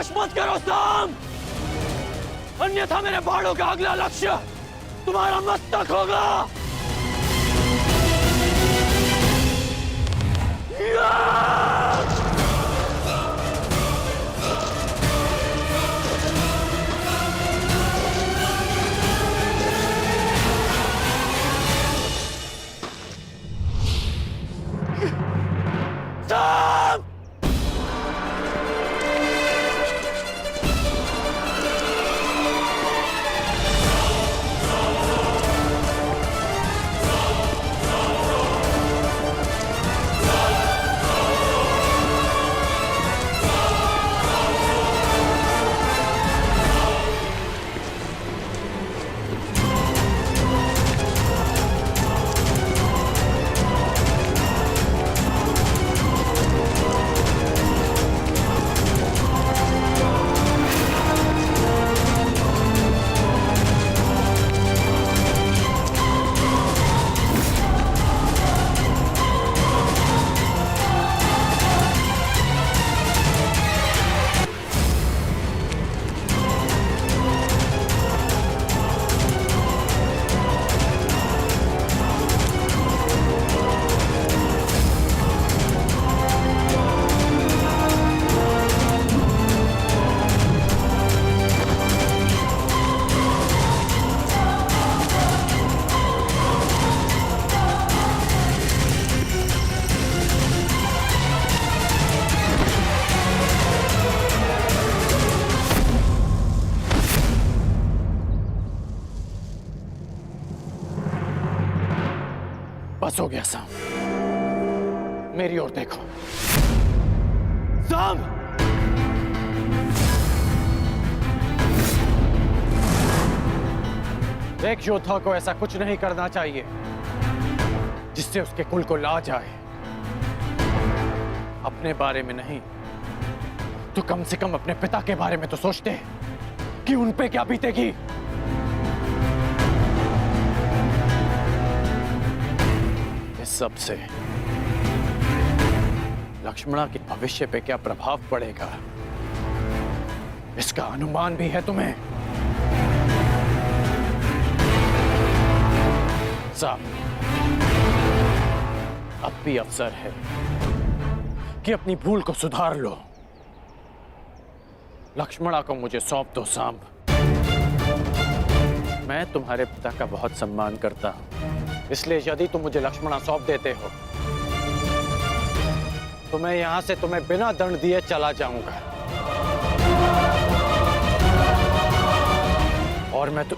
बर्दाश्त मत करो साम, अन्यथा मेरे बाड़ों का अगला लक्ष्य तुम्हारा मस्तक होगा। साम! बस हो गया साम, मेरी ओर देखो। साम! एक योद्धा को ऐसा कुछ नहीं करना चाहिए जिससे उसके कुल को लाज आए। अपने बारे में नहीं तो कम से कम अपने पिता के बारे में तो सोचते कि उन पे क्या बीतेगी। इस सब से लक्ष्मणा के भविष्य पे क्या प्रभाव पड़ेगा, इसका अनुमान भी है तुम्हें। साहब, अब भी अवसर है कि अपनी भूल को सुधार लो। लक्ष्मणा को मुझे सौंप दो सांब। मैं तुम्हारे पिता का बहुत सम्मान करता हूं, इसलिए यदि तुम मुझे लक्ष्मणा सौंप देते हो तो मैं यहां से तुम्हें बिना दंड दिए चला जाऊंगा। और मैं तो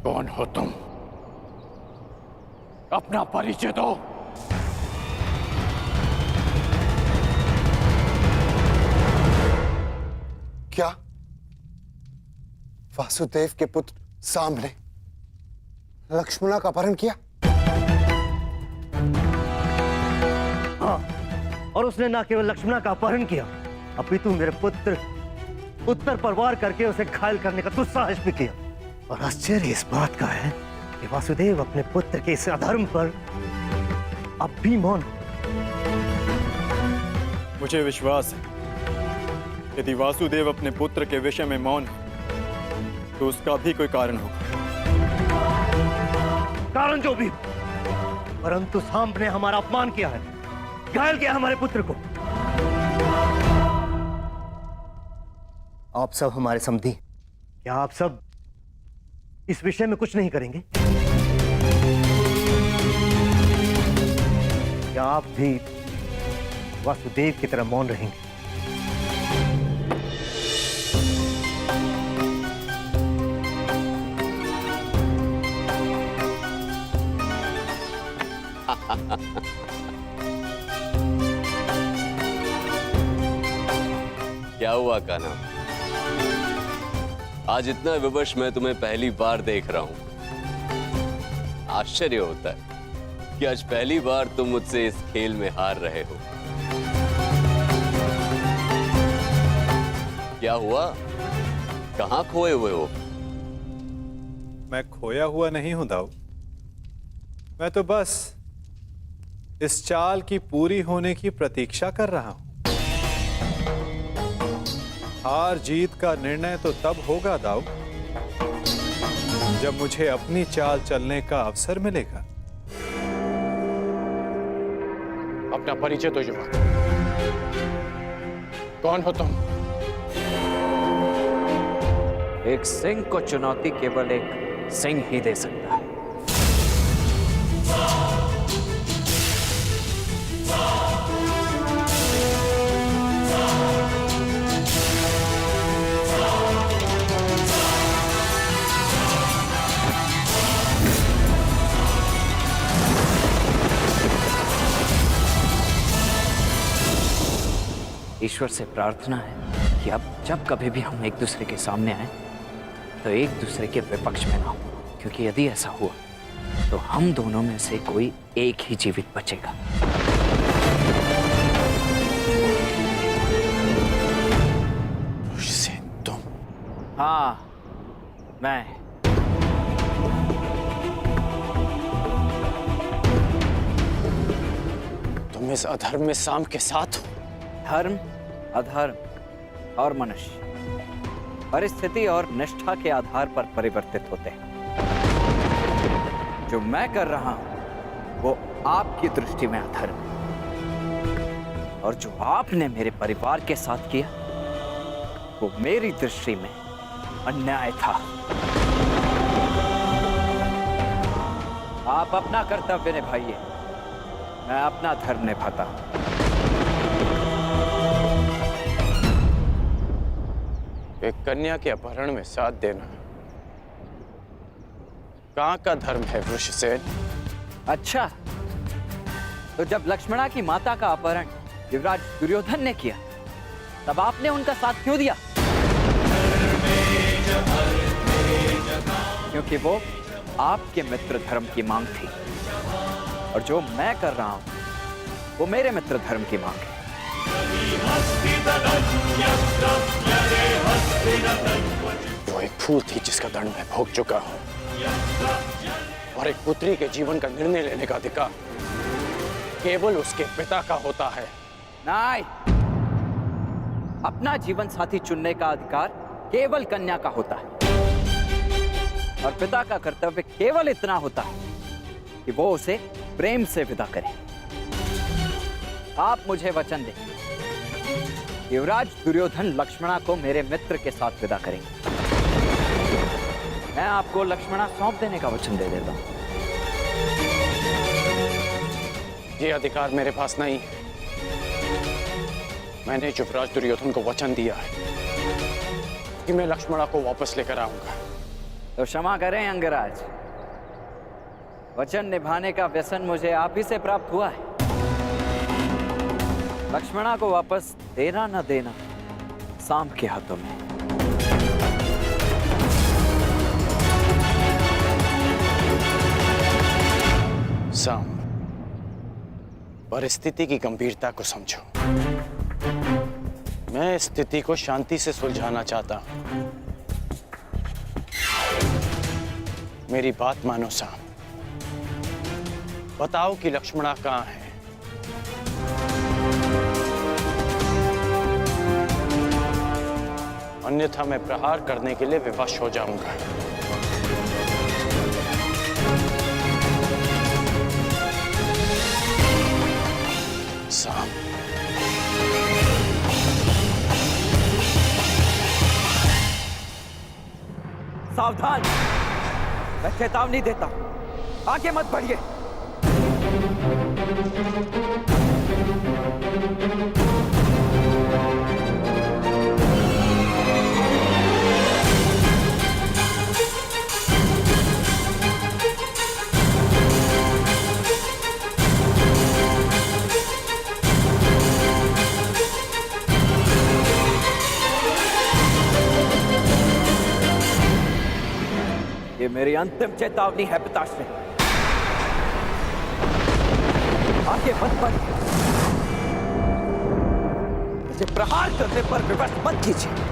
कौन हो तुम? अपना परिचय दो। क्या वासुदेव के पुत्र सांब ने लक्ष्मणा का अपहरण किया? हाँ, और उसने ना केवल लक्ष्मणा का अपहरण किया, अपितु मेरे पुत्र उत्तर पर वार करके उसे घायल करने का दुस्साहस भी किया। और आश्चर्य इस बात का है कि वासुदेव अपने पुत्र के इस अधर्म पर अब भी मौन। मुझे विश्वास है यदि वासुदेव अपने पुत्र के विषय में मौन है तो उसका भी कोई कारण होगा। कारण जो भी, परंतु सांब ने हमारा अपमान किया है, घायल किया हमारे पुत्र को। आप सब हमारे समधी, क्या आप सब इस विषय में कुछ नहीं करेंगे? क्या आप भी वासुदेव की तरह मौन रहेंगे? क्या हुआ कान्हा? आज इतना विवश मैं तुम्हें पहली बार देख रहा हूं। आश्चर्य होता है कि आज पहली बार तुम मुझसे इस खेल में हार रहे हो। क्या हुआ? कहां खोए हुए हो? मैं खोया हुआ नहीं हूं दाऊ। मैं तो बस इस चाल की पूरी होने की प्रतीक्षा कर रहा हूं। हार जीत का निर्णय तो तब होगा दाऊ जब मुझे अपनी चाल चलने का अवसर मिलेगा। अपना परिचय तो युवक, कौन हो तुम? एक सिंह को चुनौती केवल एक सिंह ही दे सकता है। ईश्वर से प्रार्थना है कि अब जब कभी भी हम एक दूसरे के सामने आए तो एक दूसरे के विपक्ष में ना हो, क्योंकि यदि ऐसा हुआ तो हम दोनों में से कोई एक ही जीवित बचेगा। ऋषिसेन, तुम? हाँ, मैं। तुम इस अधर्म में साम के साथ हो? धर्म, अधर्म और मनुष्य परिस्थिति और निष्ठा के आधार पर परिवर्तित होते हैं। जो मैं कर रहा हूं वो आपकी दृष्टि में अधर्म, और जो आपने मेरे परिवार के साथ किया वो मेरी दृष्टि में अन्याय था। आप अपना कर्तव्य निभाइए, मैं अपना धर्म निभाता हूं। एक कन्या के अपहरण में साथ देना कहाँ का धर्म है ऋषिसेन? अच्छा, तो जब लक्ष्मणा की माता का अपहरण युवराज दुर्योधन ने किया तब आपने उनका साथ क्यों दिया? क्योंकि वो आपके मित्र धर्म की मांग थी, और जो मैं कर रहा हूं वो मेरे मित्र धर्म की मांग है। वो एक फूल थी जिसका दंड मैं भोग चुका हूं, और एक पुत्री के जीवन का निर्णय लेने का अधिकार केवल उसके पिता का होता है। नहीं, अपना जीवन साथी चुनने का अधिकार केवल कन्या का होता है, और पिता का कर्तव्य केवल इतना होता है कि वो उसे प्रेम से विदा करे। आप मुझे वचन दें, युवराज दुर्योधन लक्ष्मणा को मेरे मित्र के साथ विदा करेंगे। मैं आपको लक्ष्मणा सौंप देने का वचन दे देता हूं। ये अधिकार मेरे पास नहीं है। मैंने युवराज दुर्योधन को वचन दिया है कि मैं लक्ष्मणा को वापस लेकर आऊंगा। तो क्षमा करें अंगराज, वचन निभाने का व्यसन मुझे आप ही से प्राप्त हुआ है। लक्ष्मणा को वापस देना न देना साम के हाथों में। साम, परिस्थिति की गंभीरता को समझो। मैं इस स्थिति को शांति से सुलझाना चाहता हूं। मेरी बात मानो साम। बताओ कि लक्ष्मणा कहां है? अन्यथा मैं प्रहार करने के लिए विवश हो जाऊंगा। साम, सावधान, मैं चेतावनी देता हूं, आगे मत बढ़िए। ये मेरी अंतिम चेतावनी है पिताश्री। आगे मत बढ़, मुझे प्रहार करने पर विवश मत कीजिए।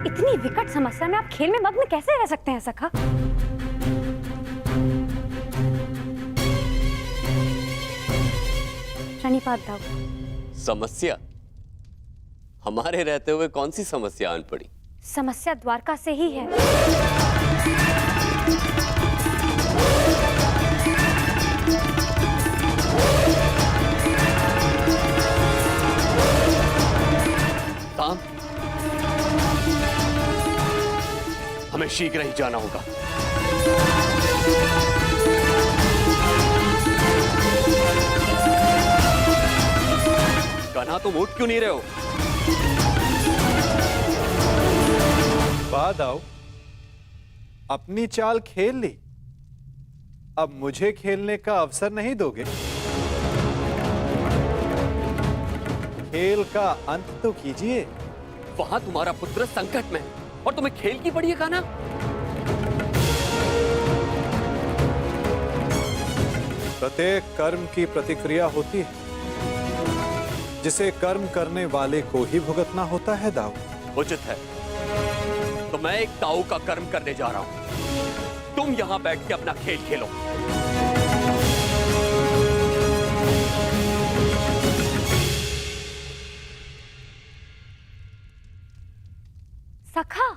इतनी विकट समस्या में आप खेल में मग्न कैसे रह सकते हैं सखा? प्रणिपात दाऊ। समस्या? हमारे रहते हुए कौन सी समस्या आन पड़ी? समस्या द्वारका से ही है। ताम, हमें शीघ्र ही जाना होगा। कन्हा, तुम उठ क्यों नहीं रहे हो? बाद आओ, अपनी चाल खेल ली, अब मुझे खेलने का अवसर नहीं दोगे? खेल का अंत तो कीजिए। वहां तुम्हारा पुत्र संकट में और तुम्हें खेल की पड़ी है कान्हा? प्रत्येक कर्म की प्रतिक्रिया होती है, जिसे कर्म करने वाले को ही भुगतना होता है दाऊ। उचित है, तो मैं एक ताऊ का कर्म करने जा रहा हूं। तुम यहां बैठ के अपना खेल खेलो। सखा,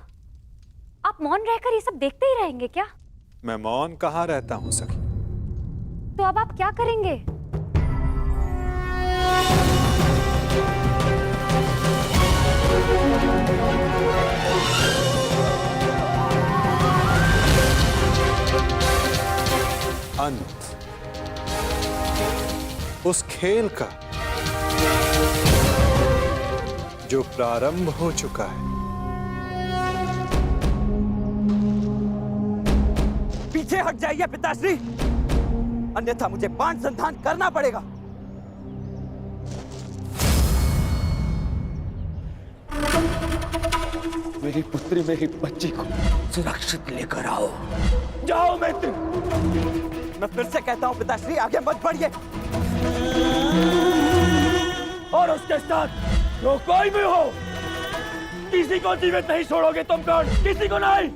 आप मौन रहकर ये सब देखते ही रहेंगे क्या? मैं मौन कहाँ रहता हूं सखी। तो अब आप क्या करेंगे? अंत उस खेल का जो प्रारंभ हो चुका है। पीछे हट जाइए पिताश्री, अन्यथा मुझे बाण संधान करना पड़ेगा। मेरी पुत्री, मेरी बच्ची को सुरक्षित लेकर आओ। जाओ मैत्री। मैं फिर से कहता हूं पिताश्री, आगे मत बढ़िए। और उसके साथ जो कोई भी हो, किसी को जीवित नहीं छोड़ोगे तुम। कौन? किसी को नहीं।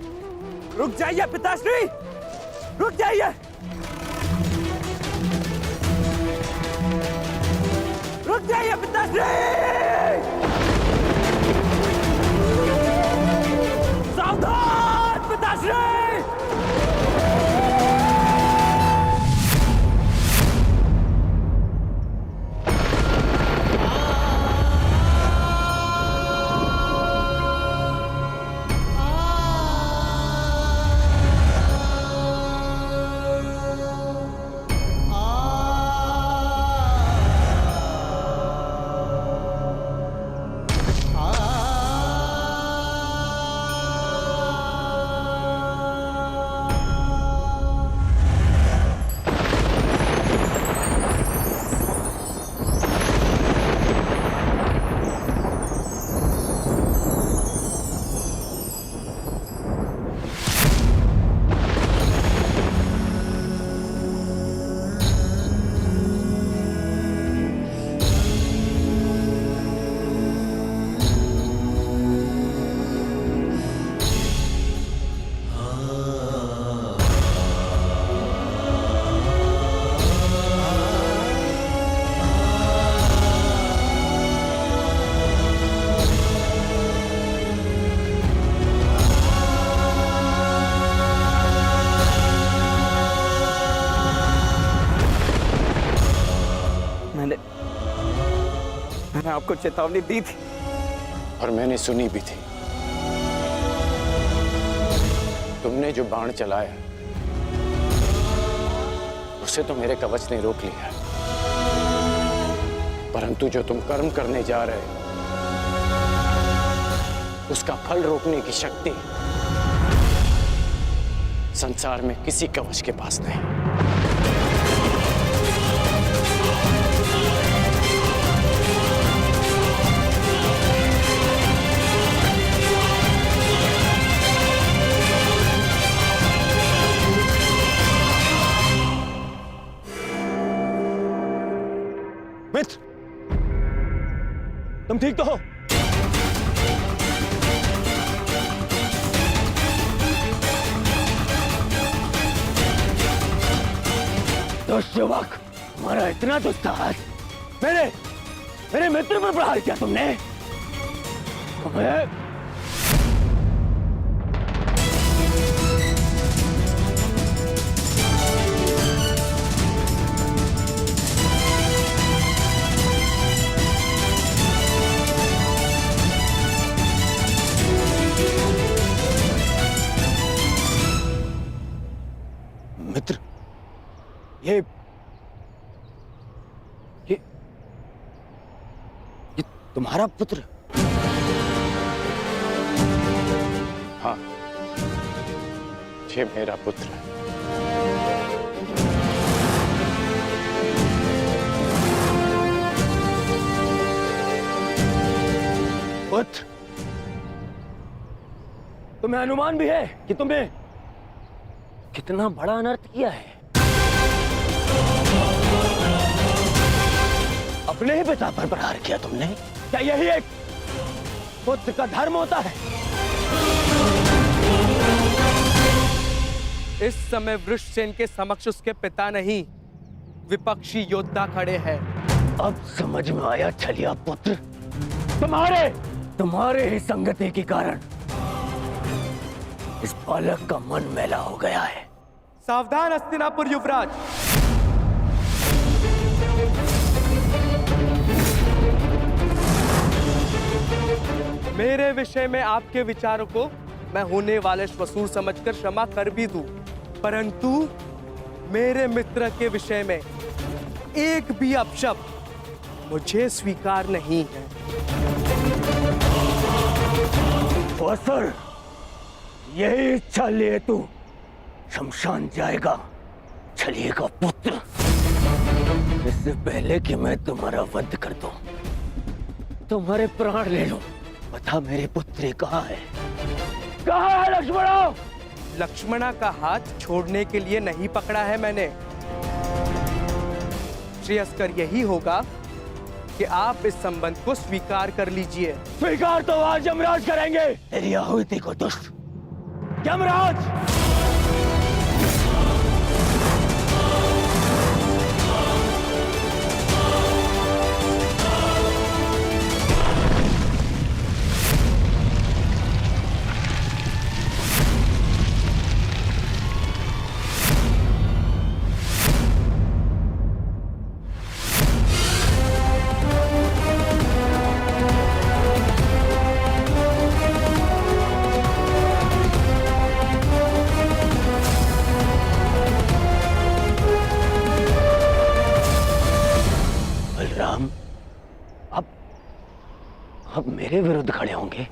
रुक जाइए पिताश्री, रुक जाइए, रुक जाइए पिताश्री। सावधान पिताश्री। मैंने आपको चेतावनी दी थी और मैंने सुनी भी थी। तुमने जो बाण चलाया उसे तो मेरे कवच ने रोक लिया, परंतु जो तुम कर्म करने जा रहे हो उसका फल रोकने की शक्ति संसार में किसी कवच के पास नहीं। मित्र, तुम ठीक तो हो? दुष्ट युवक, हमारा इतना दुस्साहस, मेरे मित्र पर प्रहार किया तुमने। तुम्हें मित्र, ये तुम्हारा पुत्र? हाँ, ये मेरा पुत्र है। पुत्र, तुम्हें अनुमान भी है कि तुमने कितना बड़ा अनर्थ किया है। अपने ही पिता पर प्रहार किया तुमने। क्या यही एक पुत्र का धर्म होता है? इस समय वृषसेन के समक्ष उसके पिता नहीं, विपक्षी योद्धा खड़े हैं। अब समझ में आया छलिया पुत्र, तुम्हारे ही संगति के कारण इस बालक का मन मैला हो गया है। सावधान हस्तिनापुर युवराज। मेरे विषय में आपके विचारों को मैं होने वाले श्वसूर समझकर क्षमा कर भी दूं, परंतु मेरे मित्र के विषय में एक भी अपशब्द मुझे स्वीकार नहीं है। सर, यही इच्छा लिए तू शमशान जाएगा, छलिए का पुत्र। इससे पहले कि मैं तुम्हारा वध कर दूं, तुम्हारे प्राण ले लूं, बता मेरे पुत्री कहाँ है? कहाँ है लक्ष्मणा? लक्ष्मणा का हाथ छोड़ने के लिए नहीं पकड़ा है मैंने। श्रेयस्कर यही होगा कि आप इस संबंध को स्वीकार कर लीजिए। स्वीकार तो आज यमराज करेंगे। तेरी आहुति को दुष्ट यमराज। अब मेरे विरुद्ध खड़े होंगे?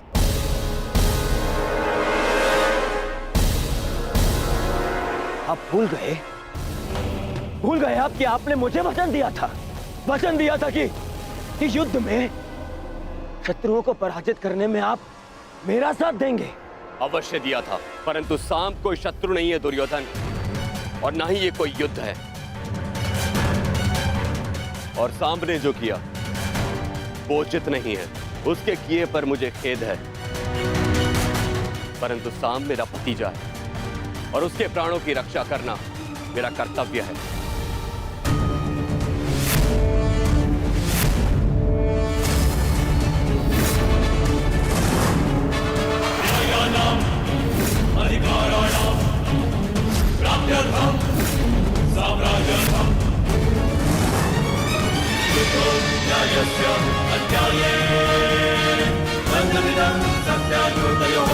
आप भूल गए आप कि आपने मुझे वचन दिया था कि युद्ध में शत्रुओं को पराजित करने में आप मेरा साथ देंगे। अवश्य दिया था, परंतु सांब कोई शत्रु नहीं है दुर्योधन, और ना ही ये कोई युद्ध है। और सांब ने जो किया वो उचित नहीं है, उसके किए पर मुझे खेद है, परंतु सांब मेरा भतीजा है और उसके प्राणों की रक्षा करना मेरा कर्तव्य है। अध्याये बन्धमिदं सत्याग्रतयोः